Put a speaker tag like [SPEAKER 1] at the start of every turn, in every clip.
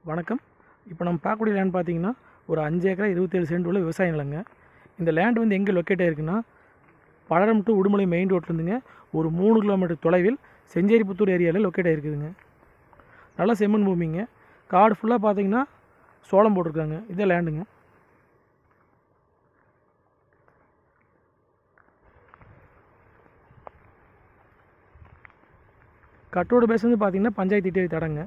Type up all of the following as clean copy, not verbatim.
[SPEAKER 1] வணக்கம். இப்போ நம்ம பார்க்கக்கூடிய லேண்ட் பார்த்தீங்கன்னா, ஒரு 5 ஏக்கரா 27 சென்ட் உள்ள விவசாய நிலங்க. இந்த லேண்ட் வந்து எங்கே லொக்கேட் ஆகிருக்குன்னா, பழரம் டு உடுமலை மெயின் ரோட்லேருந்துங்க ஒரு 3 கிலோமீட்டர் தொலைவில் செஞ்சேரிப்புத்தூர் ஏரியாவில் லொக்கேட் ஆகிருக்குதுங்க. நல்லா செம்மண் பூமிங்க. காடு ஃபுல்லாக பார்த்தீங்கன்னா சோளம் போட்டிருக்காங்க. இதே லேண்டுங்க. கட்டோட பேஸ் வந்து பார்த்தீங்கன்னா பஞ்சாயத்து இட்டியை தடங்க.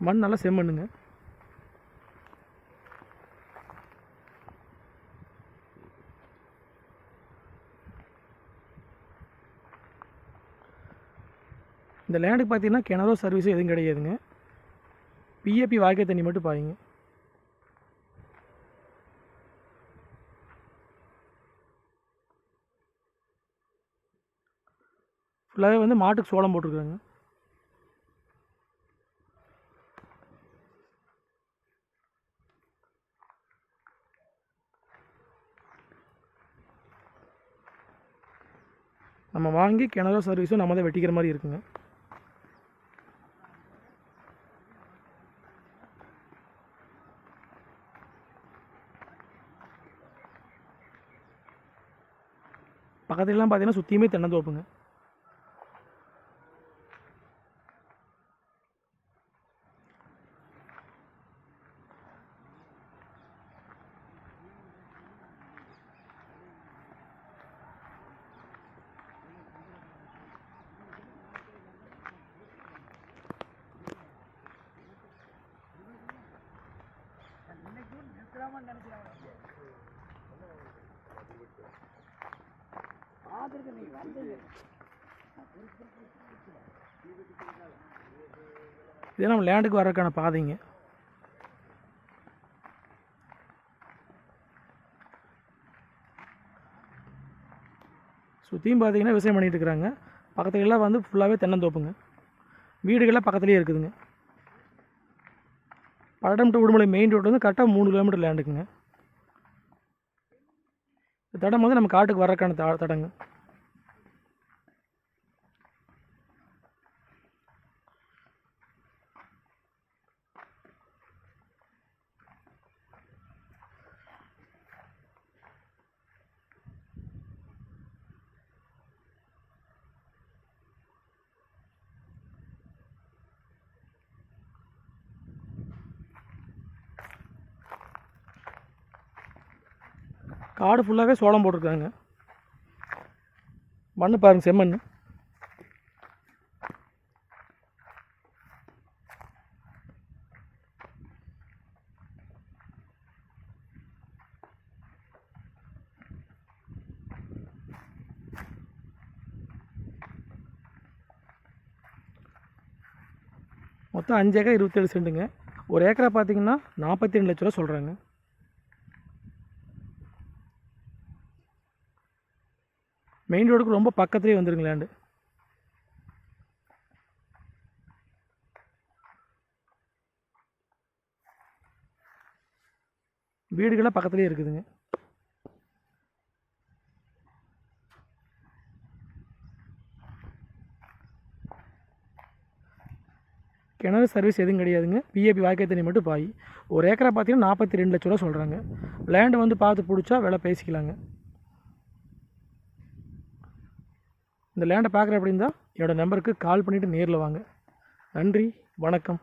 [SPEAKER 1] மண் நல்லா செம்மண்ணுங்க. இந்த லேண்டுக்கு பார்த்தீங்கன்னா கிணறோ சர்வீஸோ எதுவும் கிடையாதுங்க. பிஏபி வாய்க்கால் தண்ணி மட்டும் பாயுங்க. ஃபுல்லாகவே வந்து மாட்டுக்கு சோளம் போட்டிருக்காங்க. நம்ம வாங்கி கிணறோ சர்வீஸும் நம்ம தான் வெட்டிக்கிற மாதிரி இருக்குங்க. பக்கத்துலலாம் பார்த்தீங்கன்னா சுற்றியுமே தென்னந்தோப்புங்க. இது நம்ம லேண்டுக்கு வர்றதுக்கான பாதைங்க. சுற்றியும் பார்த்தீங்கன்னா விவசாயம் பண்ணிகிட்டு இருக்கிறாங்க. பக்கத்துலலாம் வந்து ஃபுல்லாகவே தென்னந்தோப்புங்க. வீடுகள்லாம் பக்கத்துலேயே இருக்குதுங்க. பழடம் டு உடுமலை மெயின் ரோடு வந்து கரெக்டாக 3 கிலோமீட்டர் லேண்டுக்குங்க. இந்த தடம் வந்து நம்ம காட்டுக்கு வர்றதுக்கான தடங்க. காடு ஃபுல்லாகவே சோளம் போட்டிருக்காங்க. மண் பாருங்கள், செம்மண். மொத்தம் 5 ஏக்கர் 27 சென்ட்டுங்க. ஒரு ஏக்கரா பார்த்தீங்கன்னா 42 லட்ச ரூபா சொல்கிறாங்க. மெயின் ரோடுக்கு ரொம்ப பக்கத்துலேயே வந்துருங்க லேண்டு. வீடுகள்லாம் பக்கத்துலேயே இருக்குதுங்க. கிணறு சர்வீஸ் எதுவும் கிடையாதுங்க. பிஏபி வாய்க்கால் தண்ணி மட்டும் பாய். ஒரு ஏக்கரா பார்த்தீங்கன்னா 42 லட்ச ரூபா சொல்கிறாங்க. லேண்டு வந்து பார்த்து பிடிச்சா விலை பேசிக்கலாங்க. இந்த லேண்டை பார்க்குற அப்படின்னா என்னோடய நம்பருக்கு கால் பண்ணிவிட்டு நேரில் வாங்க. நன்றி, வணக்கம்.